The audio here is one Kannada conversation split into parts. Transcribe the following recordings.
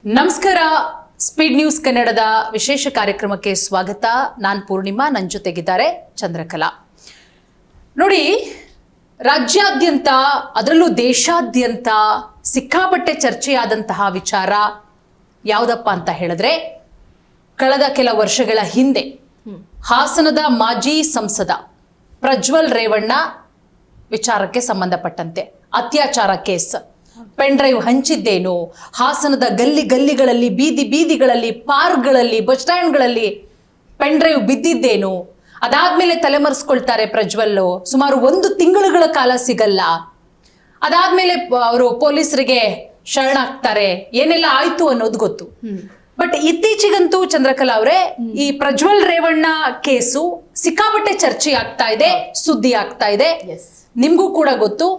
ನಮಸ್ಕಾರ. ಸ್ಪೀಡ್ ನ್ಯೂಸ್ ಕನ್ನಡದ ವಿಶೇಷ ಕಾರ್ಯಕ್ರಮಕ್ಕೆ ಸ್ವಾಗತ. ನಾನು ಪೂರ್ಣಿಮಾ, ನನ್ನ ಜೊತೆಗಿದ್ದಾರೆ ಚಂದ್ರಕಲಾ. ನೋಡಿ, ರಾಜ್ಯಾದ್ಯಂತ ಅದರಲ್ಲೂ ದೇಶಾದ್ಯಂತ ಸಿಕ್ಕಾಪಟ್ಟೆ ಚರ್ಚೆಯಾದಂತಹ ವಿಚಾರ ಯಾವುದಪ್ಪ ಅಂತ ಹೇಳಿದ್ರೆ, ಕಳೆದ ಕೆಲ ವರ್ಷಗಳ ಹಿಂದೆ ಹಾಸನದ ಮಾಜಿ ಸಂಸದ ಪ್ರಜ್ವಲ್ ರೇವಣ್ಣ ವಿಚಾರಕ್ಕೆ ಸಂಬಂಧಪಟ್ಟಂತೆ ಅತ್ಯಾಚಾರ ಕೇಸ್. ಪೆನ್ ಡ್ರೈವ್ ಹಂಚಿದ್ದೇನು, ಹಾಸನದ ಗಲ್ಲಿಗಳಲ್ಲಿ, ಬೀದಿಗಳಲ್ಲಿ, ಪಾರ್ಕ್ಗಳಲ್ಲಿ, ಬಸ್ ಸ್ಟ್ಯಾಂಡ್ಗಳಲ್ಲಿ ಪೆನ್ ಡ್ರೈವ್ ಬಿದ್ದಿದ್ದೇನು, ಅದಾದ್ಮೇಲೆ ತಲೆಮರೆಸ್ಕೊಳ್ತಾರೆ ಪ್ರಜ್ವಲ್. ಸುಮಾರು 1 ತಿಂಗಳುಗಳ ಕಾಲ ಸಿಗಲ್ಲ. ಅದಾದ್ಮೇಲೆ ಅವರು ಪೊಲೀಸರಿಗೆ ಶರಣಾಗ್ತಾರೆ. ಏನೆಲ್ಲ ಆಯ್ತು ಅನ್ನೋದು ಗೊತ್ತು. ಬಟ್ ಇತ್ತೀಚೆಗಂತೂ ಚಂದ್ರಕಲಾ ಅವರೇ, ಈ ಪ್ರಜ್ವಲ್ ರೇವಣ್ಣ ಕೇಸು ಸಿಕ್ಕಾಪಟ್ಟೆ ಚರ್ಚೆ ಆಗ್ತಾ ಇದೆ, ಸುದ್ದಿ ಆಗ್ತಾ ಇದೆ. ನಿಮ್ಗೂ ಕೂಡ ಗೊತ್ತು.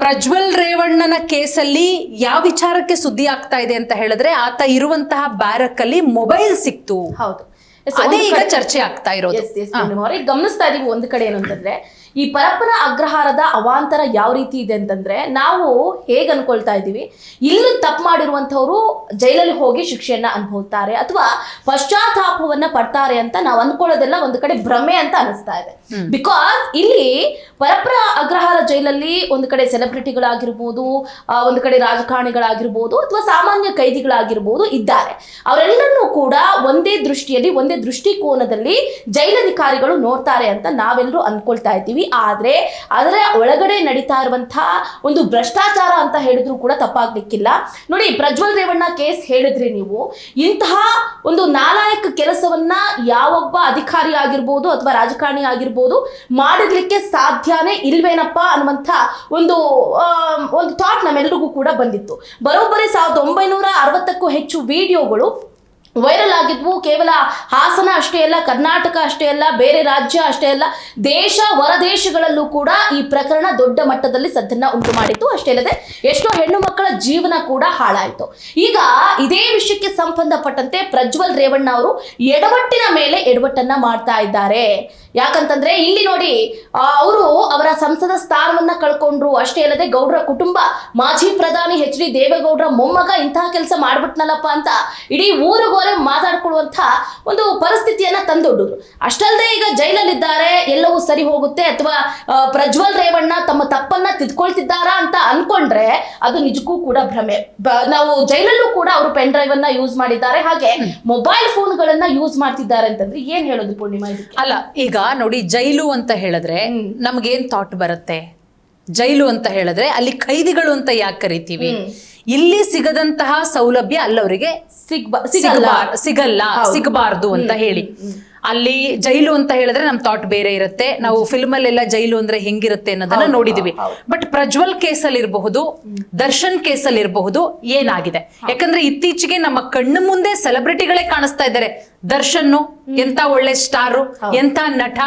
ಪ್ರಜ್ವಲ್ ರೇವಣ್ಣನ ಕೇಸಲ್ಲಿ ಯಾವ ವಿಚಾರಕ್ಕೆ ಸುದ್ದಿ ಆಗ್ತಾ ಇದೆ ಅಂತ ಹೇಳಿದ್ರೆ, ಆತ ಇರುವಂತಹ ಬ್ಯಾರಕ್ ಅಲ್ಲಿ ಮೊಬೈಲ್ ಸಿಕ್ತು. ಹೌದು, ಅದೇ ಈಗ ಚರ್ಚೆ ಆಗ್ತಾ ಇರೋದು. ಗಮನಿಸ್ತಾ ಇದೀವಿ. ಒಂದು ಕಡೆ ಏನು ಅಂತಂದ್ರೆ, ಈ ಪರಪ್ಪನ ಅಗ್ರಹಾರದ ಅವಾಂತರ ಯಾವ ರೀತಿ ಇದೆ ಅಂತಂದ್ರೆ, ನಾವು ಹೇಗೆ ಅನ್ಕೊಳ್ತಾ ಇದೀವಿ, ಇಲ್ಲೂ ತಪ್ಪು ಮಾಡಿರುವಂತವ್ರು ಜೈಲಲ್ಲಿ ಹೋಗಿ ಶಿಕ್ಷೆಯನ್ನ ಅನುಭವಿಸ್ತಾರೆ ಅಥವಾ ಪಶ್ಚಾತ್ತಾಪವನ್ನ ಪಡ್ತಾರೆ ಅಂತ ನಾವು ಅನ್ಕೊಳ್ಳೋದೆಲ್ಲ ಒಂದು ಕಡೆ ಭ್ರಮೆ ಅಂತ ಅನಿಸ್ತಾ ಇದೆ. ಬಿಕಾಸ್ ಇಲ್ಲಿ ಪರಪ್ಪನ ಅಗ್ರಹಾರ ಜೈಲಲ್ಲಿ ಒಂದು ಕಡೆ ಸೆಲೆಬ್ರಿಟಿಗಳಾಗಿರ್ಬೋದು, ಒಂದು ಕಡೆ ರಾಜಕಾರಣಿಗಳಾಗಿರ್ಬೋದು, ಅಥವಾ ಸಾಮಾನ್ಯ ಕೈದಿಗಳಾಗಿರ್ಬೋದು ಇದ್ದಾರೆ. ಅವರೆಲ್ಲರನ್ನೂ ಕೂಡ ಒಂದೇ ದೃಷ್ಟಿಯಲ್ಲಿ, ಒಂದೇ ದೃಷ್ಟಿಕೋನದಲ್ಲಿ ಜೈಲಧಿಕಾರಿಗಳು ನೋಡ್ತಾರೆ ಅಂತ ನಾವೆಲ್ಲರೂ ಅನ್ಕೊಳ್ತಾ ಇದ್ದೀವಿ. ಆದ್ರೆ ಅದರ ಒಳಗಡೆ ನಡೀತಾ ಇರುವಂತಹ ಒಂದು ಭ್ರಷ್ಟಾಚಾರ ಅಂತ ಹೇಳಿದ್ರು ಕೂಡ ತಪ್ಪಾಗ್ಲಿಕ್ಕಿಲ್ಲ. ನೋಡಿ, ಪ್ರಜ್ವಲ್ ರೇವಣ್ಣ ಕೇಸ್ ಹೇಳಿದ್ರಿ ನೀವು. ಇಂತಹ ಒಂದು ನಾಲಾಯಕ ಕೆಲಸವನ್ನ ಯಾವೊಬ್ಬ ಅಧಿಕಾರಿ ಆಗಿರ್ಬೋದು ಅಥವಾ ರಾಜಕಾರಣಿ ಆಗಿರ್ಬೋದು ಮಾಡಿರ್ಲಿಕ್ಕೆ ಸಾಧ್ಯನೇ ಇಲ್ವೇನಪ್ಪ ಅನ್ನುವಂಥ ಒಂದು ಥಾಟ್ ನಮ್ಮೆಲ್ಲರಿಗೂ ಕೂಡ ಬಂದಿತ್ತು. ಬರೋಬ್ಬರಿ 1960ಕ್ಕೂ ಹೆಚ್ಚು ವಿಡಿಯೋಗಳು ವೈರಲ್ ಆಗಿದ್ವು. ಕೇವಲ ಹಾಸನ ಅಷ್ಟೇ ಅಲ್ಲ, ಕರ್ನಾಟಕ ಅಷ್ಟೇ ಅಲ್ಲ, ಬೇರೆ ರಾಜ್ಯ ಅಷ್ಟೇ ಅಲ್ಲ, ದೇಶ ಹೊರದೇಶಗಳಲ್ಲೂ ಕೂಡ ಈ ಪ್ರಕರಣ ದೊಡ್ಡ ಮಟ್ಟದಲ್ಲಿ ಸದ್ದನ್ನ ಉಂಟು ಮಾಡಿತ್ತು. ಅಷ್ಟೇ ಅಲ್ಲದೆ ಎಷ್ಟೋ ಹೆಣ್ಣು ಮಕ್ಕಳ ಜೀವನ ಕೂಡ ಹಾಳಾಯಿತು. ಈಗ ಇದೇ ವಿಷಯಕ್ಕೆ ಸಂಬಂಧಪಟ್ಟಂತೆ ಪ್ರಜ್ವಲ್ ರೇವಣ್ಣ ಅವರು ಎಡವಟ್ಟಿನ ಮೇಲೆ ಎಡವಟ್ಟನ್ನ ಮಾಡ್ತಾ ಇದ್ದಾರೆ. ಯಾಕಂತಂದ್ರೆ ಇಲ್ಲಿ ನೋಡಿ, ಅವರು ಅವರ ಸಂಸದ ಸ್ಥಾನವನ್ನ ಕಳ್ಕೊಂಡ್ರು. ಅಷ್ಟೇ ಅಲ್ಲದೆ ಗೌಡ್ರ ಕುಟುಂಬ, ಮಾಜಿ ಪ್ರಧಾನಿ ಎಚ್ ಡಿ ದೇವೇಗೌಡರ ಮೊಮ್ಮಗ ಇಂತಹ ಕೆಲಸ ಮಾಡ್ಬಿಟ್ನಲ್ಲಪ್ಪ ಅಂತ ಇಡೀ ಊರಿಗೋರೆ ಮಾತಾಡ್ಕೊಳ್ಳುವಂತ ಒಂದು ಪರಿಸ್ಥಿತಿಯನ್ನ ತಂದೊಡ್ಡಿದ್ರು. ಅಷ್ಟಲ್ಲದೆ ಈಗ ಜೈಲಲ್ಲಿದ್ದಾರೆ, ಎಲ್ಲವೂ ಸರಿ ಹೋಗುತ್ತೆ, ಅಥವಾ ಪ್ರಜ್ವಲ್ ರೇವಣ್ಣ ತಮ್ಮ ತಪ್ಪನ್ನ ತಿದ್ಕೊಳ್ತಿದ್ದಾರಾ ಅಂತ ಅನ್ಕೊಂಡ್ರೆ ಅದು ನಿಜಕ್ಕೂ ಕೂಡ ಭ್ರಮೆ. ನಾವು ಜೈಲಲ್ಲೂ ಕೂಡ ಅವರು ಪೆನ್ ಡ್ರೈವ್ ಅನ್ನ ಯೂಸ್ ಮಾಡಿದ್ದಾರೆ, ಹಾಗೆ ಮೊಬೈಲ್ ಫೋನ್ಗಳನ್ನ ಯೂಸ್ ಮಾಡ್ತಿದ್ದಾರೆ ಅಂತಂದ್ರೆ ಏನ್ ಹೇಳೋದು ಪೂರ್ಣಿಮಾ ಇದಕ್ಕೆ? ಅಲ್ಲ, ಈಗ ನೋಡಿ, ಜೈಲು ಅಂತ ಹೇಳಿದ್ರೆ ನಮ್ಗೇನ್ ಥಾಟ್ ಬರುತ್ತೆ? ಜೈಲು ಅಂತ ಹೇಳಿದ್ರೆ ಅಲ್ಲಿ ಖೈದಿಗಳು ಅಂತ ಯಾಕೆ ಕರಿತೀವಿ? ಇಲ್ಲಿ ಸಿಗದಂತಹ ಸೌಲಭ್ಯ ಅಲ್ಲವರಿಗೆ ಸಿಗಬಾರ್ದು ಅಂತ ಹೇಳಿ ಅಲ್ಲಿ ಜೈಲು ಅಂತ ಹೇಳಿದ್ರೆ ನಮ್ ಥಾಟ್ ಬೇರೆ ಇರುತ್ತೆ. ನಾವು ಫಿಲ್ಮ್ ಅಲ್ಲೆಲ್ಲ ಜೈಲು ಅಂದ್ರೆ ಹೆಂಗಿರುತ್ತೆ ಅನ್ನೋದನ್ನ ನೋಡಿದೀವಿ. ಬಟ್ ಪ್ರಜ್ವಲ್ ಕೇಸಲ್ಲಿ ಇರಬಹುದು, ದರ್ಶನ್ ಕೇಸಲ್ಲಿ ಇರಬಹುದು, ಏನಾಗಿದೆ? ಯಾಕಂದ್ರೆ ಇತ್ತೀಚೆಗೆ ನಮ್ಮ ಕಣ್ಣು ಮುಂದೆ ಸೆಲೆಬ್ರಿಟಿಗಳೇ ಕಾಣಿಸ್ತಾ ಇದ್ದಾರೆ. ದರ್ಶನ್ ಎಂತ ಒಳ್ಳೆ ಸ್ಟಾರು, ಎಂತ ನಟ,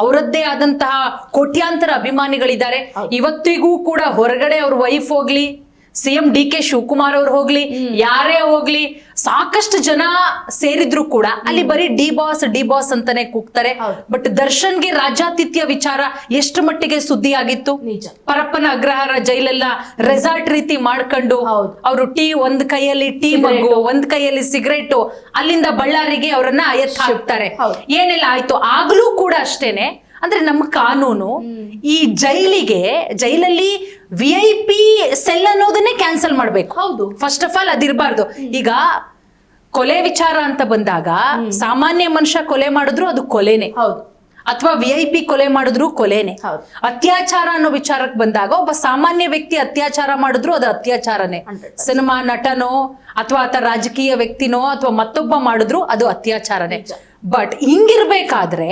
ಅವರದ್ದೇ ಆದಂತಹ ಕೋಟ್ಯಾಂತರ ಅಭಿಮಾನಿಗಳಿದ್ದಾರೆ. ಇವತ್ತಿಗೂ ಕೂಡ ಹೊರಗಡೆ ಅವ್ರ ವೈಫ್ ಹೋಗ್ಲಿ, CM DK ಶಿವಕುಮಾರ್ ಅವ್ರು ಹೋಗ್ಲಿ, ಯಾರೇ ಹೋಗ್ಲಿ, ಸಾಕಷ್ಟು ಜನ ಸೇರಿದ್ರು ಕೂಡ ಅಲ್ಲಿ ಬರೀ ಡಿ ಬಾಸ್ ಅಂತಾನೆ ಕೂಗ್ತಾರೆ. ಬಟ್ ದರ್ಶನ್ಗೆ ರಾಜ್ಯಾತಿಥ್ಯ ವಿಚಾರ ಎಷ್ಟು ಮಟ್ಟಿಗೆ ಸುದ್ದಿ ಆಗಿತ್ತು. ಪರಪ್ಪನ ಅಗ್ರಹಾರ ಜೈಲೆಲ್ಲ ರೆಸಾರ್ಟ್ ರೀತಿ ಮಾಡ್ಕೊಂಡು ಅವರು ಒಂದ್ ಕೈಯಲ್ಲಿ ಟೀ ಮಗ್ಗು, ಒಂದ್ ಕೈಯಲ್ಲಿ ಸಿಗರೇಟು, ಅಲ್ಲಿಂದ ಬಳ್ಳಾರಿಗೆ ಅವರನ್ನ ಎತ್ತ ಹಾಕ್ತಾರೆ. ಏನೆಲ್ಲ ಆಯ್ತು. ಆಗ್ಲೂ ಕೂಡ ಅಷ್ಟೇನೆ. ಅಂದ್ರೆ ನಮ್ಮ ಕಾನೂನು ಈ ಜೈಲಲ್ಲಿ VIP ಸೆಲ್ ಅನ್ನೋದನ್ನೇ ಕ್ಯಾನ್ಸಲ್ ಮಾಡ್ಬೇಕು. ಹೌದು, ಫಸ್ಟ್ ಆಫ್ ಆಲ್ ಅದಿರ್ಬಾರ್ದು. ಈಗ ಕೊಲೆ ವಿಚಾರ ಅಂತ ಬಂದಾಗ ಸಾಮಾನ್ಯ ಮನುಷ್ಯ ಕೊಲೆ ಮಾಡಿದ್ರು ಅದು ಕೊಲೆನೆ, ಹೌದು, ಅಥವಾ VIP ಕೊಲೆ ಮಾಡಿದ್ರು ಕೊಲೆನೆ. ಅತ್ಯಾಚಾರ ಅನ್ನೋ ವಿಚಾರಕ್ಕೆ ಬಂದಾಗ ಒಬ್ಬ ಸಾಮಾನ್ಯ ವ್ಯಕ್ತಿ ಅತ್ಯಾಚಾರ ಮಾಡಿದ್ರು ಅದು ಅತ್ಯಾಚಾರನೇ. ಸಿನಿಮಾ ನಟನೋ ಅಥವಾ ಆತ ರಾಜಕೀಯ ವ್ಯಕ್ತಿನೋ ಅಥವಾ ಮತ್ತೊಬ್ಬ ಮಾಡಿದ್ರು ಅದು ಅತ್ಯಾಚಾರನೇ. ಬಟ್ ಹಿಂಗಿರ್ಬೇಕಾದ್ರೆ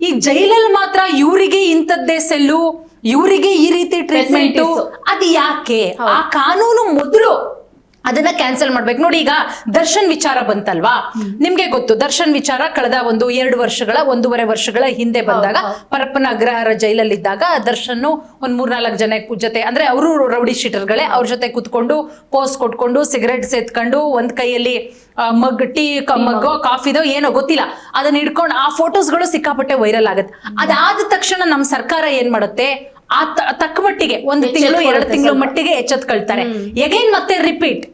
ಈ ಜೈಲಲ್ಲಿ ಮಾತ್ರ ಇವರಿಗೆ ಇಂಥದ್ದೇ ಸೆಲ್ಲು, ಇವರಿಗೆ ಈ ರೀತಿ ಟ್ರೀಟ್ಮೆಂಟ್, ಅದು ಯಾಕೆ? ಆ ಕಾನೂನು ಮೊದಲು ಅದನ್ನ ಕ್ಯಾನ್ಸಲ್ ಮಾಡ್ಬೇಕು. ನೋಡಿ, ಈಗ ದರ್ಶನ್ ವಿಚಾರ ಬಂತಲ್ವಾ, ನಿಮ್ಗೆ ಗೊತ್ತು. ದರ್ಶನ್ ವಿಚಾರ ಕಳೆದ 1.5 ವರ್ಷಗಳ ಹಿಂದೆ ಬಂದಾಗ, ಪರಪ್ಪನ ಅಗ್ರಹಾರ ಜೈಲಲ್ಲಿದ್ದಾಗ ದರ್ಶನ್ ಒಂದ್ 3-4 ಜನ ಜೊತೆ, ಅಂದ್ರೆ ಅವರು ರೌಡಿ ಶೀಟರ್ಗಳೇ, ಅವ್ರ ಜೊತೆ ಕುತ್ಕೊಂಡು ಪೋಸ್ ಕೊಟ್ಕೊಂಡು ಸಿಗರೇಟ್ ಸೇತ್ಕೊಂಡು ಒಂದ್ ಕೈಯಲ್ಲಿ ಮಗ್ಗೋ ಕಾಫಿದೋ ಏನೋ ಗೊತ್ತಿಲ್ಲ ಅದನ್ನ ಹಿಡ್ಕೊಂಡು ಆ ಫೋಟೋಸ್ಗಳು ಸಿಕ್ಕಾಪಟ್ಟೆ ವೈರಲ್ ಆಗುತ್ತೆ. ಅದಾದ ತಕ್ಷಣ ನಮ್ ಸರ್ಕಾರ ಏನ್ ಮಾಡುತ್ತೆ, ತಕ್ಕ ಮಟ್ಟಿಗೆ 1 ತಿಂಗಳು 2 ತಿಂಗಳು ಮಟ್ಟಿಗೆ ಎಚ್ಚೆತ್ಕೊಳ್ತಾರೆ. ಎಗೈನ್ ಮತ್ತೆ ರಿಪೀಟ್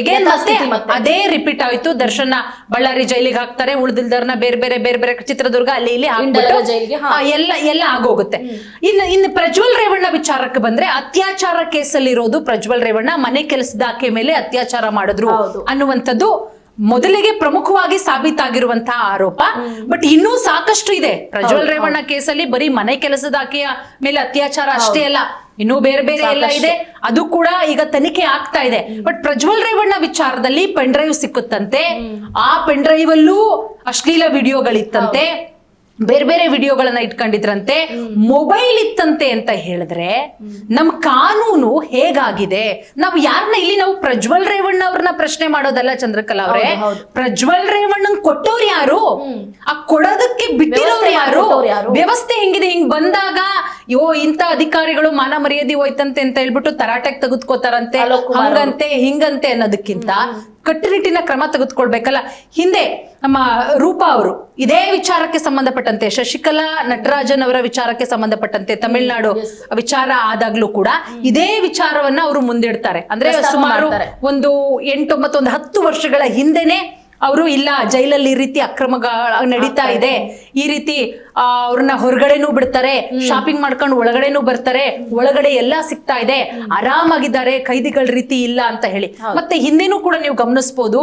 ಎಗೇನ್ ಮತ್ತೆ ಅದೇ ರಿಪೀಟ್ ಆಯ್ತು. ದರ್ಶನ ಬಳ್ಳಾರಿ ಜೈಲಿಗೆ ಹಾಕ್ತಾರೆ, ಉಳಿದಿಲ್ದವ್ರನ್ನ ಬೇರೆ ಬೇರೆ ಚಿತ್ರದುರ್ಗ ಅಲ್ಲಿ ಇಲ್ಲಿ ಎಲ್ಲ ಆಗೋಗುತ್ತೆ. ಇನ್ನು ಪ್ರಜ್ವಲ್ ರೇವಣ್ಣ ವಿಚಾರಕ್ಕೆ ಬಂದ್ರೆ, ಅತ್ಯಾಚಾರ ಕೇಸಲ್ಲಿರೋದು ಪ್ರಜ್ವಲ್ ರೇವಣ್ಣ ಮನೆ ಕೆಲಸದ ಆಕೆ ಮೇಲೆ ಅತ್ಯಾಚಾರ ಮಾಡಿದ್ರು ಅನ್ನುವಂಥದ್ದು ಮೊದಲಿಗೆ ಪ್ರಮುಖವಾಗಿ ಸಾಬೀತಾಗಿರುವಂತಹ ಆರೋಪ. ಬಟ್ ಇನ್ನೂ ಸಾಕಷ್ಟು ಇದೆ ಪ್ರಜ್ವಲ್ ರೇವಣ್ಣ ಕೇಸಲ್ಲಿ. ಬರೀ ಮನೆ ಕೆಲಸದ ಆಕೆಯ ಮೇಲೆ ಅತ್ಯಾಚಾರ ಅಷ್ಟೇ ಅಲ್ಲ, ಇನ್ನೂ ಬೇರೆ ಎಲ್ಲ ಇದೆ. ಅದು ಕೂಡ ಈಗ ತನಿಖೆ ಆಗ್ತಾ ಇದೆ. ಬಟ್ ಪ್ರಜ್ವಲ್ ರೇವಣ್ಣ ವಿಚಾರದಲ್ಲಿ ಪೆನ್ ಡ್ರೈವ್ ಸಿಕ್ಕುತ್ತಂತೆ. ಆ ಪೆನ್ ಡ್ರೈವ್ ಅಲ್ಲೂ ಅಶ್ಲೀಲ ವಿಡಿಯೋಗಳಿತ್ತಂತೆ, ಬೇರೆ ವಿಡಿಯೋಗಳನ್ನ ಇಟ್ಕೊಂಡಿದ್ರಂತೆ, ಮೊಬೈಲ್ ಇತ್ತಂತೆ ಅಂತ ಹೇಳಿದ್ರೆ ನಮ್ ಕಾನೂನು ಹೇಗಾಗಿದೆ? ನಾವು ಯಾರನ್ನ ಇಲ್ಲಿ ನಾವು ಪ್ರಜ್ವಲ್ ರೇವಣ್ಣ ಅವ್ರನ್ನ ಪ್ರಶ್ನೆ ಮಾಡೋದಲ್ಲ ಚಂದ್ರಕಲಾ ಅವ್ರೆ. ಪ್ರಜ್ವಲ್ ರೇವಣ್ಣನ್ ಕೊಟ್ಟವ್ರು ಯಾರು? ಆ ಕೊಡೋದಕ್ಕೆ ಬಿಟ್ಟಿರೋರು ಯಾರು? ವ್ಯವಸ್ಥೆ ಹೆಂಗಿದೆ? ಹಿಂಗ್ ಬಂದಾಗ ಇಂಥ ಅಧಿಕಾರಿಗಳು ಮಾನ ಮರ್ಯಾದೆ ಹೋಯ್ತಂತೆ ಅಂತ ಹೇಳ್ಬಿಟ್ಟು ತರಾಟೆಗೆ ತೆಗೆದುಕೋತಾರಂತೆ, ಹಂಗಂತೆ ಹಿಂಗಂತೆ ಅನ್ನೋದಕ್ಕಿಂತ ಕಟ್ಟುನಿಟ್ಟಿನ ಕ್ರಮ ತೆಗೆದುಕೊಳ್ಬೇಕಲ್ಲ. ಹಿಂದೆ ನಮ್ಮ ರೂಪಾ ಅವರು ಇದೇ ವಿಚಾರಕ್ಕೆ ಸಂಬಂಧಪಟ್ಟಂತೆ, ಶಶಿಕಲಾ ನಟರಾಜನ್ ಅವರ ವಿಚಾರಕ್ಕೆ ಸಂಬಂಧಪಟ್ಟಂತೆ ತಮಿಳುನಾಡು ವಿಚಾರ ಆದಾಗ್ಲೂ ಕೂಡ ಇದೇ ವಿಚಾರವನ್ನ ಅವರು ಮುಂದಿಡ್ತಾರೆ. ಅಂದ್ರೆ ಸುಮಾರು ಒಂದು 10 ವರ್ಷಗಳ ಹಿಂದೆನೆ ಅವರು ಇಲ್ಲ ಜೈಲಲ್ಲಿ ಈ ರೀತಿ ಅಕ್ರಮಗಳು ನಡೀತಾ ಇದೆ, ಈ ರೀತಿ ಅವ್ರನ್ನ ಹೊರಗಡೆನೂ ಬಿಡ್ತಾರೆ, ಶಾಪಿಂಗ್ ಮಾಡ್ಕೊಂಡು ಒಳಗಡೆನೂ ಬರ್ತಾರೆ, ಒಳಗಡೆ ಎಲ್ಲಾ ಸಿಗ್ತಾ ಇದೆ, ಆರಾಮಾಗಿದ್ದಾರೆ, ಕೈದಿಗಳ ರೀತಿ ಇಲ್ಲ ಅಂತ ಹೇಳಿ. ಮತ್ತೆ ಹಿಂದೆನೂ ಕೂಡ ನೀವು ಗಮನಿಸಬಹುದು,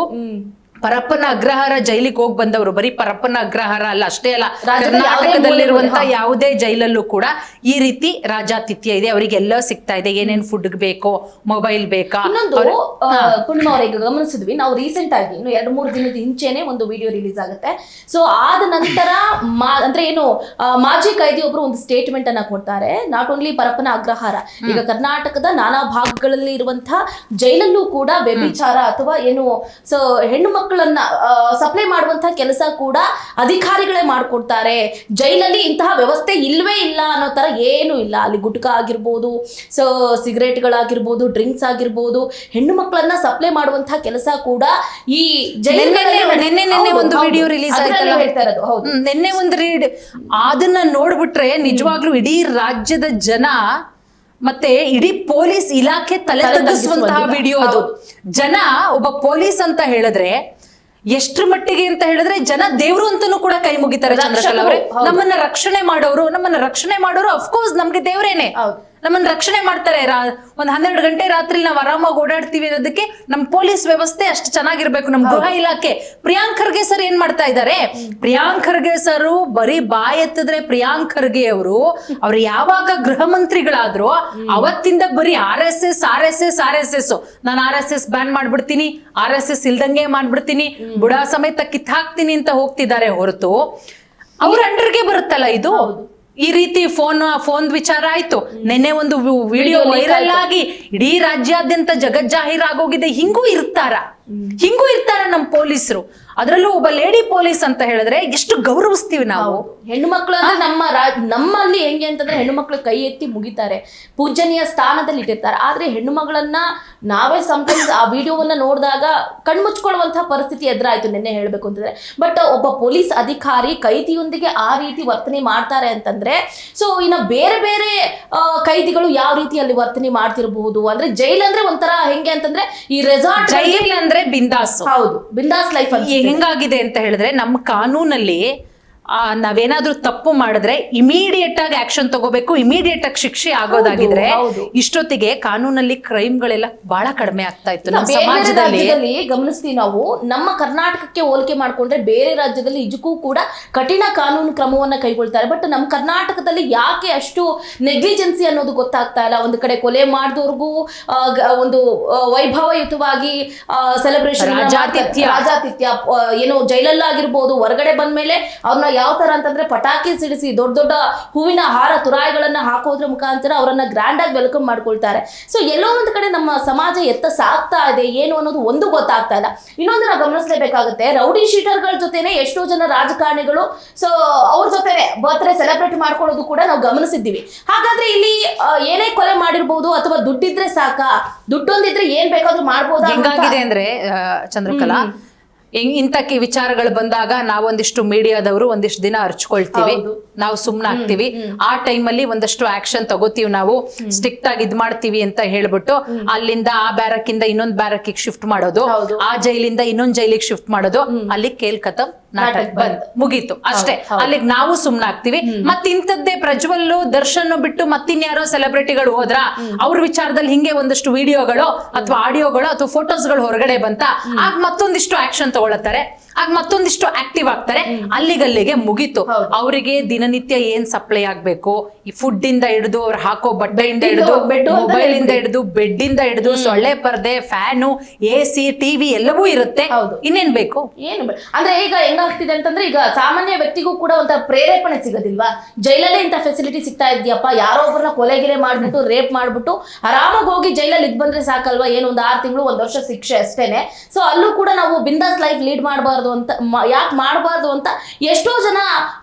ಪರಪ್ಪನ ಅಗ್ರಹಾರ ಜೈಲಿಗೆ ಹೋಗಿ ಬಂದವರು, ಬರೀ ಪರಪ್ಪನ ಅಗ್ರಹಾರ ಅಲ್ಲ ಅಷ್ಟೇ ಅಲ್ಲ, ಕರ್ನಾಟಕದಲ್ಲಿರುವಂತಹ ಯಾವುದೇ ಜೈಲಲ್ಲೂ ಕೂಡ ಈ ರೀತಿ ರಾಜಾತಿಥ್ಯ ಇದೆ, ಅವರಿಗೆಲ್ಲ ಸಿಗ್ತಾ ಇದೆ, ಏನೇನ್ ಫುಡ್ ಬೇಕೋ, ಮೊಬೈಲ್ ಬೇಕಾ. ಇನ್ನೊಂದು ಪೂರ್ಣಿಮಾ ಅವರಿಗೆ ಗಮನಿಸಿದ್ವಿ ನಾವು ರೀಸೆಂಟ್ ಆಗಿ, ಇನ್ನು 2-3 ದಿನದ ಹಿಂಚೆನೆ ಒಂದು ವಿಡಿಯೋ ರಿಲೀಸ್ ಆಗುತ್ತೆ. ಸೊ ಆದ ನಂತರ ಅಂದ್ರೆ ಏನು ಮಾಜಿ ಕೈದಿ ಒಬ್ರು ಒಂದು ಸ್ಟೇಟ್ಮೆಂಟ್ ಅನ್ನ ಕೊಡ್ತಾರೆ. ನಾಟ್ ಓನ್ಲಿ ಪರಪ್ಪನ ಅಗ್ರಹಾರ, ಈಗ ಕರ್ನಾಟಕದ ನಾನಾ ಭಾಗಗಳಲ್ಲಿ ಇರುವಂತಹ ಜೈಲಲ್ಲೂ ಕೂಡ ವ್ಯಭಿಚಾರ ಅಥವಾ ಏನು ಸೊ ಹೆಣ್ಣು ಮಕ್ಕಳನ್ನ ಸಪ್ಲೈ ಮಾಡುವಂತಹ ಕೆಲಸ ಕೂಡ ಅಧಿಕಾರಿಗಳೇ ಮಾಡ್ಕೊಡ್ತಾರೆ. ಜೈಲಲ್ಲಿ ಇಂತಹ ವ್ಯವಸ್ಥೆ ಇಲ್ವೇ ಇಲ್ಲ ಅನ್ನೋ ತರ ಏನು ಇಲ್ಲ. ಅಲ್ಲಿ ಗುಟ್ಕಾ ಆಗಿರ್ಬೋದು, ಸೊ ಸಿಗರೇಟ್ಗಳಾಗಿರ್ಬೋದು, ಡ್ರಿಂಕ್ಸ್ ಆಗಿರ್ಬೋದು, ಹೆಣ್ಣು ಮಕ್ಕಳನ್ನ ಸಪ್ಲೈ ಮಾಡುವಂತಹ ಕೆಲಸ ಕೂಡ ಈ ನಿನ್ನೆ ಒಂದು ವಿಡಿಯೋ ರಿಲೀಸ್ ಆಯ್ತಲ್ಲ, ಹೇಳ್ತಾ ಇರೋದು. ಹೌದು, ನಿನ್ನೆ ಒಂದು ಅದನ್ನ ನೋಡ್ಬಿಟ್ರೆ ನಿಜವಾಗ್ಲೂ ಇಡೀ ರಾಜ್ಯದ ಜನ ಮತ್ತೆ ಇಡೀ ಪೊಲೀಸ್ ಇಲಾಖೆ ತಲೆ ತಗ್ಗಿಸುವಂತಹ ವಿಡಿಯೋ ಅದು. ಜನ ಒಬ್ಬ ಪೊಲೀಸ್ ಅಂತ ಹೇಳಿದ್ರೆ ಎಷ್ಟ್ರ ಮಟ್ಟಿಗೆ ಅಂತ ಹೇಳಿದ್ರೆ ಜನ ದೇವ್ರು ಅಂತಾನೂ ಕೂಡ ಕೈ ಮುಗಿತಾರೆ ಚಂದ್ರಕಲಾ ಅವರೇ. ನಮ್ಮನ್ನ ರಕ್ಷಣೆ ಮಾಡೋರು ಅಫ್ಕೋರ್ಸ್ ನಮ್ಗೆ ದೇವ್ರೇನೆ, ನಮ್ಮನ್ನ ರಕ್ಷಣೆ ಮಾಡ್ತಾರೆ. ಒಂದ್ 12 ಗಂಟೆ ರಾತ್ರಿ ನಾವು ಆರಾಮಾಗಿ ಓಡಾಡ್ತೀವಿ ಅನ್ನೋದಕ್ಕೆ ನಮ್ ಪೊಲೀಸ್ ವ್ಯವಸ್ಥೆ ಅಷ್ಟು ಚೆನ್ನಾಗಿರ್ಬೇಕು, ನಮ್ ಗೃಹ ಇಲಾಖೆ. ಪ್ರಿಯಾಂಕ್ ಖರ್ಗೆ ಸರ್ ಏನ್ ಮಾಡ್ತಾ ಇದ್ದಾರೆ? ಪ್ರಿಯಾಂಕ್ ಖರ್ಗೆ ಸರ್ ಬರೀ ಬಾಯ್ ಎತ್ತಿದ್ರೆ ಪ್ರಿಯಾಂಕ್ ಖರ್ಗೆ ಅವ್ರು ಯಾವಾಗ ಗೃಹ ಮಂತ್ರಿಗಳಾದ್ರು ಅವತ್ತಿಂದ ಬರೀ RSS ನಾನು RSS ಬ್ಯಾನ್ ಮಾಡ್ಬಿಡ್ತೀನಿ, RSS ಇಲ್ದಂಗೆ ಮಾಡ್ಬಿಡ್ತೀನಿ, ಬುಡ ಸಮೇತ ಕಿತ್ತಾಕ್ತೀನಿ ಅಂತ ಹೋಗ್ತಿದ್ದಾರೆ ಹೊರತು ಅವ್ರ ಅಂಡರ್ಗೆ ಬರುತ್ತಲ್ಲ ಇದು. ಈ ರೀತಿ ಫೋನ್ ವಿಚಾರ ಆಯ್ತು, ನಿನ್ನೆ ಒಂದು ವಿಡಿಯೋ ವೈರಲ್ ಆಗಿ ಇಡೀ ರಾಜ್ಯಾದ್ಯಂತ ಜಗಜ್ಜಾಹೀರಾಗೋಗಿದೆ. ಹಿಂಗೂ ಇರ್ತಾರ ನಮ್ಮ ಪೊಲೀಸರು. ಅದರಲ್ಲೂ ಒಬ್ಬ ಲೇಡಿ ಪೊಲೀಸ್ ಅಂತ ಹೇಳಿದ್ರೆ ಎಷ್ಟು ಗೌರವಿಸ್ತೀವಿ ನಾವು. ಹೆಣ್ಣು ಮಕ್ಕಳು ಅಂದ್ರೆ ನಮ್ಮಲ್ಲಿ ಹೆಂಗೆ ಅಂತಂದ್ರೆ ಹೆಣ್ಣು ಮಕ್ಕಳು ಕೈ ಎತ್ತಿ ಮುಗಿತಾರೆ, ಪೂಜನೀಯ ಸ್ಥಾನದಲ್ಲಿ ಇಟ್ಟಿರ್ತಾರೆ. ಆದ್ರೆ ಹೆಣ್ಣು ಮಗಳನ್ನ ನಾವೇ ಸಮಟೈಮ್ಸ್ ಆ ವಿಡಿಯೋವನ್ನ ನೋಡಿದಾಗ ಕಣ್ಮುಚ್ಕೊಳ್ಳುವಂತಹ ಪರಿಸ್ಥಿತಿ ಎದುರಾಯ್ತು ನಿನ್ನೆ ಹೇಳ್ಬೇಕು ಅಂತಂದ್ರೆ. ಬಟ್ ಒಬ್ಬ ಪೊಲೀಸ್ ಅಧಿಕಾರಿ ಕೈದಿಯೊಂದಿಗೆ ಆ ರೀತಿ ವರ್ತನೆ ಮಾಡ್ತಾರೆ ಅಂತಂದ್ರೆ, ಸೊ ಇನ್ನ ಬೇರೆ ಕೈದಿಗಳು ಯಾವ ರೀತಿ ಅಲ್ಲಿ ವರ್ತನೆ ಮಾಡ್ತಿರಬಹುದು. ಅಂದ್ರೆ ಜೈಲ್ ಅಂದ್ರೆ ಒಂಥರ ಹೆಂಗೆ ಅಂತಂದ್ರೆ ಈ ರೆಸಾರ್ಟ್, ಜೈಲ್ ಅಂದ್ರೆ ಬಿಂದಾಸ್. ಹೌದು, ಬಿಂದಾಸ್ ಲೈಫ್. ಹೆಂಗಾಗಿದೆ ಅಂತ ಹೇಳಿದ್ರೆ ನಮ್ಮ ಕಾನೂನಲ್ಲಿ ನಾವೇನಾದ್ರೂ ತಪ್ಪು ಮಾಡಿದ್ರೆ ಇಮಿಡಿಯೇಟ್ ಆಗಿ ಆಕ್ಷನ್ ತಗೋಬೇಕು, ಇಮಿಡಿಯೇಟ್ ಆಗಿ ಶಿಕ್ಷೆ ಆಗೋದಾಗಿದ್ರೆ ಇಷ್ಟೊತ್ತಿಗೆ ಕಾನೂನಲ್ಲಿ ಕ್ರೈಮ್ಗಳೆಲ್ಲ ಬಹಳ ಕಡಿಮೆ ಆಗ್ತಾ ಇತ್ತು ನಮ್ಮ ಸಮಾಜದಲ್ಲಿ. ಗಮನಿಸ್ತೀವಿ ನಾವು, ನಮ್ಮ ಕರ್ನಾಟಕಕ್ಕೆ ಹೋಲಿಕೆ ಮಾಡ್ಕೊಂಡ್ರೆ ಬೇರೆ ರಾಜ್ಯದಲ್ಲಿ ನಿಜಕ್ಕೂ ಕೂಡ ಕಠಿಣ ಕಾನೂನು ಕ್ರಮವನ್ನ ಕೈಗೊಳ್ತಾರೆ. ಬಟ್ ನಮ್ಮ ಕರ್ನಾಟಕದಲ್ಲಿ ಯಾಕೆ ಅಷ್ಟು ನೆಗ್ಲಿಜೆನ್ಸಿ ಅನ್ನೋದು ಗೊತ್ತಾಗ್ತಾ ಇಲ್ಲ. ಒಂದು ಕಡೆ ಕೊಲೆ ಮಾಡಿದವ್ರಿಗೂ ಒಂದು ವೈಭವಯುತವಾಗಿ ಸೆಲೆಬ್ರೇಷನ್, ರಾಜಾತಿಥ್ಯ ಏನೋ ಜೈಲಲ್ಲಾಗಿರ್ಬೋದು, ಹೊರಗಡೆ ಬಂದ್ಮೇಲೆ ಅವ್ರನ್ನ ಯಾವ ತರ ಅಂತಂದ್ರೆ ಪಟಾಕಿ ಸಿಡಿಸಿ ದೊಡ್ಡ ಹೂವಿನ ಹಾರ ತುರಾಯಿಗಳನ್ನ ಹಾಕೋದ್ರ ಮುಖಾಂತರ ಅವರನ್ನ ಗ್ರ್ಯಾಂಡ್ ಆಗಿ ವೆಲ್ಕಮ್ ಮಾಡ್ಕೊಳ್ತಾರೆ. ಸೊ ಎಲ್ಲೋ ಒಂದು ಕಡೆ ನಮ್ಮ ಸಮಾಜ ಎತ್ತ ಸಾಗ್ತಾ ಇದೆ ಏನು ಅನ್ನೋದು ಒಂದು ಗೊತ್ತಾಗ್ತಾ ಇಲ್ಲ. ಇನ್ನೊಂದು ನಾವು ಗಮನಿಸಲೇಬೇಕಾಗುತ್ತೆ, ರೌಡಿ ಶೀಟರ್ಗಳ ಜೊತೆನೆ ಎಷ್ಟೋ ಜನ ರಾಜಕಾರಣಿಗಳು ಸೊ ಅವ್ರ ಜೊತೆನೆ ಬರ್ತ್ಡೇ ಸೆಲೆಬ್ರೇಟ್ ಮಾಡ್ಕೊಳ್ಳೋದು ಕೂಡ ನಾವು ಗಮನಿಸಿದ್ದೀವಿ. ಹಾಗಾದ್ರೆ ಇಲ್ಲಿ ಏನೇ ಕೊಲೆ ಮಾಡಿರ್ಬೋದು ಅಥವಾ ದುಡ್ಡಿದ್ರೆ ಸಾಕ, ದುಡ್ಡೊಂದಿದ್ರೆ ಏನ್ ಬೇಕಾದ್ರೂ ಮಾಡ್ಬೋದು. ಹೆಂಗಾಗಿದೆ ಅಂದ್ರೆ ಚಂದ್ರಕಲಾ, ಇಂತಕ್ಕೆ ವಿಚಾರಗಳು ಬಂದಾಗ ನಾವೊಂದಿಷ್ಟು ಮೀಡಿಯಾದವರು ಒಂದಿಷ್ಟು ದಿನ ಅರ್ಚ್ಕೊಳ್ತೀವಿ, ನಾವು ಸುಮ್ನಾಗ್ತಿವಿ. ಆ ಟೈಮಲ್ಲಿ ಒಂದಷ್ಟು ಆಕ್ಷನ್ ತಗೋತೀವಿ, ನಾವು ಸ್ಟ್ರಿಕ್ಟ್ ಆಗಿ ಇದ್ ಮಾಡ್ತೀವಿ ಅಂತ ಹೇಳ್ಬಿಟ್ಟು ಅಲ್ಲಿಂದ ಆ ಬ್ಯಾರಕ್ ಇಂದ ಇನ್ನೊಂದ್ ಬ್ಯಾರಕ್ಕಿಗೆ ಶಿಫ್ಟ್ ಮಾಡೋದು, ಆ ಜೈಲಿಂದ ಇನ್ನೊಂದ್ ಜೈಲಿಗೆ ಶಿಫ್ಟ್ ಮಾಡೋದು, ಅಲ್ಲಿ ಕೇಲ್ಕತಮ್ ನಾಟಕ ಬಂದ್ ಮುಗೀತು ಅಷ್ಟೇ. ಅಲ್ಲಿಗೆ ನಾವು ಸುಮ್ನಾಗ್ತಿವಿ. ಮತ್ತಿಂತದ್ದೇ ಪ್ರಜ್ವಲ್ ದರ್ಶನ್ ಬಿಟ್ಟು ಮತ್ತಿನ್ಯಾರೋ ಸೆಲೆಬ್ರಿಟಿಗಳು ಹೋದ್ರ ಅವ್ರ ವಿಚಾರದಲ್ಲಿ ಹಿಂಗೆ ಒಂದಷ್ಟು ವಿಡಿಯೋಗಳು ಅಥವಾ ಆಡಿಯೋಗಳು ಅಥವಾ ಫೋಟೋಸ್ಗಳು ಹೊರಗಡೆ ಬಂತ, ಆಗ ಮತ್ತೊಂದಿಷ್ಟು ಆಕ್ಷನ್ ತಗೊಳತ್ತಾರೆ, ಆಗ ಮತ್ತೊಂದಿಷ್ಟು ಆಕ್ಟಿವ್ ಆಗ್ತಾರೆ. ಅಲ್ಲಿಗಲ್ಲಿಗೆ ಮುಗೀತು. ಅವರಿಗೆ ದಿನನಿತ್ಯ ಏನ್ ಸಪ್ಲೈ ಆಗ್ಬೇಕು, ಈ ಫುಡ್ ಇಂದ ಹಿಡಿದು ಅವ್ರು ಹಾಕೋ ಬಟ್ಟೆಯಿಂದ ಹಿಡಿದು ಮೊಬೈಲ್ ಇಂದ ಹಿಡಿದು ಬೆಡ್ ಇಂದ ಹಿಡಿದು ಸೊಳ್ಳೆ ಪರ್ದೆ, ಫ್ಯಾನು, AC, TV ಎಲ್ಲವೂ ಇರುತ್ತೆ. ಇನ್ನೇನ್ ಬೇಕು? ಏನು ಅಂದ್ರೆ ಈಗ ಹೆಂಗಾಗ್ತಿದೆ ಅಂತಂದ್ರೆ, ಈಗ ಸಾಮಾನ್ಯ ವ್ಯಕ್ತಿಗೂ ಕೂಡ ಒಂಥರ ಪ್ರೇರೇಪಣೆ ಸಿಗೋದಿಲ್ವಾ? ಜೈಲಲ್ಲೇ ಇಂಥ ಫೆಸಿಲಿಟಿ ಸಿಗ್ತಾ ಇದೆಯಪ್ಪ, ಯಾರೋ ಒಬ್ಬರನ್ನ ಕೊಲೆಗಿಲೆ ಮಾಡ್ಬಿಟ್ಟು ರೇಪ್ ಮಾಡ್ಬಿಟ್ಟು ಆರಾಮಾಗಿ ಹೋಗಿ ಜೈಲಲ್ಲಿ ಇದ್ ಬಂದ್ರೆ ಸಾಕಲ್ವಾ? ಏನು ಒಂದು 6 ತಿಂಗಳು 1 ವರ್ಷ ಶಿಕ್ಷೆ ಅಷ್ಟೇನೆ. ಸೊ ಅಲ್ಲೂ ಕೂಡ ನಾವು ಬಿಂದಾಸ್ ಲೈಫ್ ಲೀಡ್ ಮಾಡಬಾರ್ದು ಅಂತ, ಯಾಕೆ ಮಾಡಬಾರ್ದು ಅಂತ ಎಷ್ಟೋ ಜನ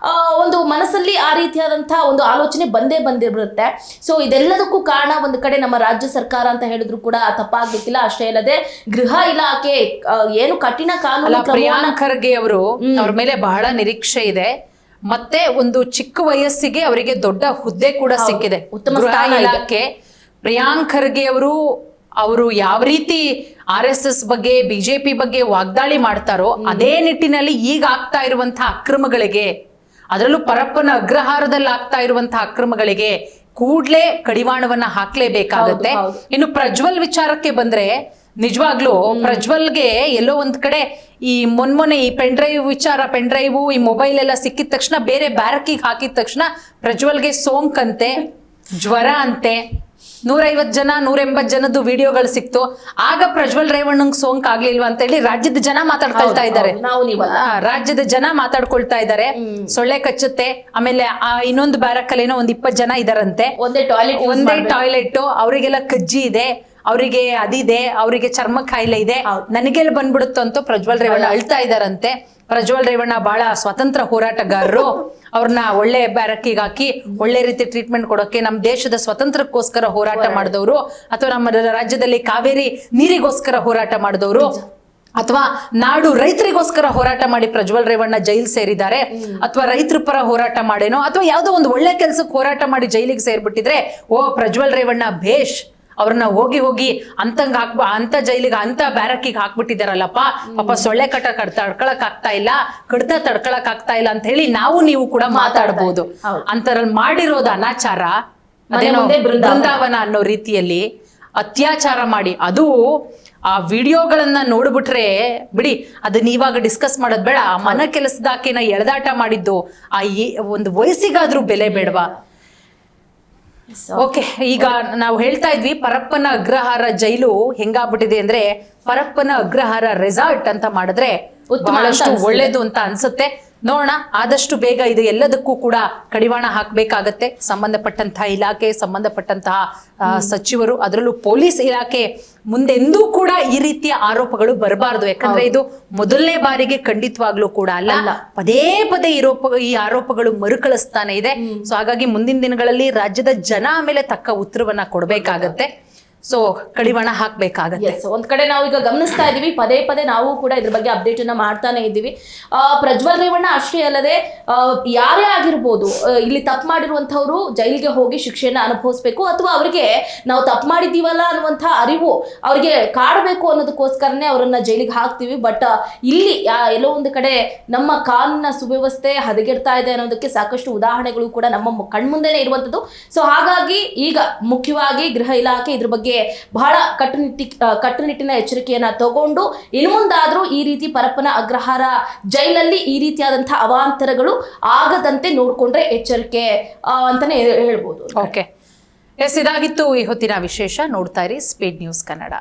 ಒಂದು ಮನಸ್ಸಲ್ಲಿ ಆ ರೀತಿಯಾದಂತಹ ಒಂದು ಆಲೋಚನೆ ಬಂದಿರುತ್ತೆ. ಸೊ ಇದೆಲ್ಲದಕ್ಕೂ ಕಾರಣ ಒಂದು ಕಡೆ ನಮ್ಮ ರಾಜ್ಯ ಸರ್ಕಾರ ಅಂತ ಹೇಳಿದ್ರು ಕೂಡ ತಪ್ಪಾಗ್ಲಿಕ್ಕಿಲ್ಲ. ಅಷ್ಟೇ ಅಲ್ಲದೆ ಗೃಹ ಇಲಾಖೆ ಏನು ಕಠಿಣ ಕಾನೂನು. ಪ್ರಿಯಾಂಕ್ ಖರ್ಗೆ ಅವರು, ಅವ್ರ ಮೇಲೆ ಬಹಳ ನಿರೀಕ್ಷೆ ಇದೆ. ಮತ್ತೆ ಒಂದು ಚಿಕ್ಕ ವಯಸ್ಸಿಗೆ ಅವರಿಗೆ ದೊಡ್ಡ ಹುದ್ದೆ ಕೂಡ ಸಿಕ್ಕಿದೆ, ಉತ್ತಮ ಇಲಾಖೆ. ಪ್ರಿಯಾಂಕ್ ಖರ್ಗೆ ಅವರು ಯಾವ ರೀತಿ RSS ಬಗ್ಗೆ, BJP ಬಗ್ಗೆ ವಾಗ್ದಾಳಿ ಮಾಡ್ತಾರೋ ಅದೇ ನಿಟ್ಟಿನಲ್ಲಿ ಈಗ ಆಗ್ತಾ ಇರುವಂತಹ ಅಕ್ರಮಗಳಿಗೆ, ಅದರಲ್ಲೂ ಪರಪ್ಪನ ಅಗ್ರಹಾರದಲ್ಲಿ ಆಗ್ತಾ ಇರುವಂತಹ ಅಕ್ರಮಗಳಿಗೆ ಕೂಡ್ಲೇ ಕಡಿವಾಣವನ್ನ ಹಾಕ್ಲೇಬೇಕಾಗತ್ತೆ. ಇನ್ನು ಪ್ರಜ್ವಲ್ ವಿಚಾರಕ್ಕೆ ಬಂದ್ರೆ, ನಿಜವಾಗ್ಲೂ ಪ್ರಜ್ವಲ್ಗೆ ಎಲ್ಲೋ ಒಂದ್ ಕಡೆ ಈ ಮೊನ್ನೆ ಈ ಪೆನ್ ಡ್ರೈವ್ ಈ ಮೊಬೈಲ್ ಎಲ್ಲ ಸಿಕ್ಕಿದ ತಕ್ಷಣ, ಬೇರೆ ಬ್ಯಾರಕಿಗೆ ಹಾಕಿದ ತಕ್ಷಣ ಪ್ರಜ್ವಲ್ಗೆ ಸೋಂಕಂತೆ, ಜ್ವರ ಅಂತೆ, 150 ಜನ 180 ಜನದ್ದು ವಿಡಿಯೋಗಳು ಸಿಕ್ತು. ಆಗ ಪ್ರಜ್ವಲ್ ರೇವಣ್ಣಂಗ್ ಸೋಂಕ್ ಆಗ್ಲಿಲ್ವಾ ಅಂತ ಹೇಳಿ ರಾಜ್ಯದ ಜನ ಮಾತಾಡ್ಕೊಳ್ತಾ ಇದ್ದಾರೆ. ರಾಜ್ಯದ ಜನ ಮಾತಾಡ್ಕೊಳ್ತಾ ಇದ್ದಾರೆ. ಸೊಳ್ಳೆ ಕಚ್ಚುತ್ತೆ, ಆಮೇಲೆ ಇನ್ನೊಂದು ಬ್ಯಾರಕ್ ಏನೋ 20 ಜನ ಇದಾರಂತೆ, ಒಂದೇ ಟಾಯ್ಲೆಟ್, ಅವರಿಗೆಲ್ಲ ಕಜ್ಜಿ ಇದೆ, ಅವರಿಗೆ ಅದಿದೆ, ಅವರಿಗೆ ಚರ್ಮ ಕಾಯಿಲೆ ಇದೆ, ನನಗೆಲ್ಲ ಬಂದ್ಬಿಡುತ್ತೋ ಅಂತ ಪ್ರಜ್ವಲ್ ರೇವಣ್ಣ ಅಳ್ತಾ ಇದಾರಂತೆ. ಪ್ರಜ್ವಲ್ ರೇವಣ್ಣ ಬಹಳ ಸ್ವತಂತ್ರ ಹೋರಾಟಗಾರರು, ಅವ್ರನ್ನ ಒಳ್ಳೆ ಬ್ಯಾರಕ್ಕಿಗೆ ಹಾಕಿ ಒಳ್ಳೆ ರೀತಿ ಟ್ರೀಟ್ಮೆಂಟ್ ಕೊಡೋಕೆ, ನಮ್ಮ ದೇಶದ ಸ್ವತಂತ್ರಕ್ಕೋಸ್ಕರ ಹೋರಾಟ ಮಾಡಿದವರು, ಅಥವಾ ನಮ್ಮ ರಾಜ್ಯದಲ್ಲಿ ಕಾವೇರಿ ನೀರಿಗೋಸ್ಕರ ಹೋರಾಟ ಮಾಡಿದವರು, ಅಥವಾ ನಾಡು ರೈತರಿಗೋಸ್ಕರ ಹೋರಾಟ ಮಾಡಿ ಪ್ರಜ್ವಲ್ ರೇವಣ್ಣ ಜೈಲ್ ಸೇರಿದ್ದಾರೆ, ಅಥವಾ ರೈತರ ಪರ ಹೋರಾಟ ಮಾಡೇನೋ, ಅಥವಾ ಯಾವ್ದೋ ಒಂದು ಒಳ್ಳೆ ಕೆಲ್ಸಕ್ಕೆ ಹೋರಾಟ ಮಾಡಿ ಜೈಲಿಗೆ ಸೇರ್ಬಿಟ್ಟಿದ್ರೆ, ಓ ಪ್ರಜ್ವಲ್ ರೇವಣ್ಣ ಭೇಷ್, ಅವ್ರನ್ನ ಹೋಗಿ ಅಂತ ಜೈಲಿಗೆ ಅಂತ ಬ್ಯಾರಕ್ಕಿಗೆ ಹಾಕ್ಬಿಟ್ಟಿದಾರಲ್ಲಪ್ಪ, ಪಾಪ ಸೊಳ್ಳೆ ತಡ್ಕೊಳಕ್ ಆಗ್ತಾ ಇಲ್ಲ, ಕಡ್ತ ತಡ್ಕೊಳಕ್ ಆಗ್ತಾ ಇಲ್ಲ ಅಂತ ಹೇಳಿ ನೀವು ಕೂಡ ಮಾತಾಡ್ಬೋದು. ಅಂತರಲ್ಲಿ ಮಾಡಿರೋದು ಅನಾಚಾರ, ಅದೇನೋ ಬೃಂದಾವನ ಅನ್ನೋ ರೀತಿಯಲ್ಲಿ ಅತ್ಯಾಚಾರ ಮಾಡಿ, ಅದು ಆ ವಿಡಿಯೋಗಳನ್ನ ನೋಡ್ಬಿಟ್ರೆ ಬಿಡಿ, ಅದನ್ನ ಇವಾಗ ಡಿಸ್ಕಸ್ ಮಾಡೋದ್ ಬೇಡ. ಆ ಮನ ಕೆಲಸದಾಕೆನ ಎಳೆದಾಟ ಮಾಡಿದ್ದು ಆ ಒಂದು ವಯಸ್ಸಿಗಾದ್ರೂ ಬೆಲೆ ಬೇಡವಾ? ಓಕೆ, ಈಗ ನಾವು ಹೇಳ್ತಾ ಇದ್ವಿ ಪರಪ್ಪನ ಅಗ್ರಹಾರ ಜೈಲು ಹೆಂಗಾಗ್ಬಿಟ್ಟಿದೆ ಅಂದ್ರೆ, ಪರಪ್ಪನ ಅಗ್ರಹಾರ ರೆಸಾರ್ಟ್ ಅಂತ ಮಾಡಿದ್ರೆ ಬಹಳಷ್ಟು ಒಳ್ಳೇದು ಅಂತ ಅನ್ಸುತ್ತೆ. ನೋಡೋಣ, ಆದಷ್ಟು ಬೇಗ ಇದು ಎಲ್ಲದಕ್ಕೂ ಕೂಡ ಕಡಿವಾಣ ಹಾಕ್ಬೇಕಾಗತ್ತೆ. ಸಂಬಂಧಪಟ್ಟಂತಹ ಇಲಾಖೆ, ಸಂಬಂಧಪಟ್ಟಂತಹ ಸಚಿವರು, ಅದರಲ್ಲೂ ಪೊಲೀಸ್ ಇಲಾಖೆ ಮುಂದೆಂದೂ ಕೂಡ ಈ ರೀತಿಯ ಆರೋಪಗಳು ಬರಬಾರ್ದು. ಯಾಕಂದ್ರೆ ಇದು ಮೊದಲನೇ ಬಾರಿಗೆ ಖಂಡಿತವಾಗ್ಲೂ ಕೂಡ ಅಲ್ಲ, ಪದೇ ಈ ಆರೋಪಗಳು ಮರುಕಳಿಸ್ತಾನೆ ಇದೆ. ಸೊ ಹಾಗಾಗಿ ಮುಂದಿನ ದಿನಗಳಲ್ಲಿ ರಾಜ್ಯದ ಜನ ಮೇಲೆ ತಕ್ಕ ಉತ್ತರವನ್ನ ಕೊಡ್ಬೇಕಾಗತ್ತೆ. ಸೊ ಕಡಿವಾಣ ಹಾಕ್ಬೇಕಾಗತ್ತೆ. ಒಂದ್ ಕಡೆ ನಾವು ಈಗ ಗಮನಿಸ್ತಾ ಇದೀವಿ, ಪದೇ ನಾವು ಕೂಡ ಇದ್ರ ಬಗ್ಗೆ ಅಪ್ಡೇಟ್ ಅನ್ನ ಮಾಡ್ತಾನೆ ಇದ್ದೀವಿ. ಪ್ರಜ್ವಲ್ ರೇವಣ್ಣ ಅಷ್ಟೇ ಅಲ್ಲದೆ ಯಾರೇ ಆಗಿರ್ಬೋದು, ಇಲ್ಲಿ ತಪ್ಪು ಮಾಡಿರುವಂತವ್ರು ಜೈಲಿಗೆ ಹೋಗಿ ಶಿಕ್ಷೆಯನ್ನ ಅನುಭವಿಸ್ಬೇಕು, ಅಥವಾ ಅವರಿಗೆ ನಾವು ತಪ್ಪು ಮಾಡಿದೀವಲ್ಲ ಅನ್ನುವಂಥ ಅರಿವು ಅವ್ರಿಗೆ ಕಾಡಬೇಕು ಅನ್ನೋದಕ್ಕೋಸ್ಕರನೇ ಅವರನ್ನ ಜೈಲಿಗೆ ಹಾಕ್ತೀವಿ. ಬಟ್ ಇಲ್ಲಿ ಎಲ್ಲೋ ಒಂದು ಕಡೆ ನಮ್ಮ ಕಾನೂನಿನ ಸುವ್ಯವಸ್ಥೆ ಹದಗೆಡ್ತಾ ಇದೆ ಅನ್ನೋದಕ್ಕೆ ಸಾಕಷ್ಟು ಉದಾಹರಣೆಗಳು ಕೂಡ ನಮ್ಮ ಕಣ್ಮುಂದೆನೇ ಇರುವಂತದ್ದು. ಸೊ ಹಾಗಾಗಿ ಈಗ ಮುಖ್ಯವಾಗಿ ಗೃಹ ಇಲಾಖೆ ಇದ್ರ ಬಗ್ಗೆ ಬಹಳ ಕಟ್ಟುನಿಟ್ಟಿನ ಎಚ್ಚರಿಕೆಯನ್ನ ತಗೊಂಡು, ಇನ್ನು ಮುಂದಾದ್ರೂ ಈ ರೀತಿ ಪರಪ್ಪನ ಅಗ್ರಹಾರ ಜೈಲಲ್ಲಿ ಈ ರೀತಿಯಾದಂತಹ ಅವಾಂತರಗಳು ಆಗದಂತೆ ನೋಡ್ಕೊಂಡ್ರೆ ಎಚ್ಚರಿಕೆ ಅಂತಾನೆ ಹೇಳ್ಬೋದು. ಓಕೆ, ಎಸ್, ಇದಾಗಿತ್ತು ಈ ಹೊತ್ತಿನ ವಿಶೇಷ. ನೋಡ್ತಾ ಇರಿ ಸ್ಪೀಡ್ ನ್ಯೂಸ್ ಕನ್ನಡ.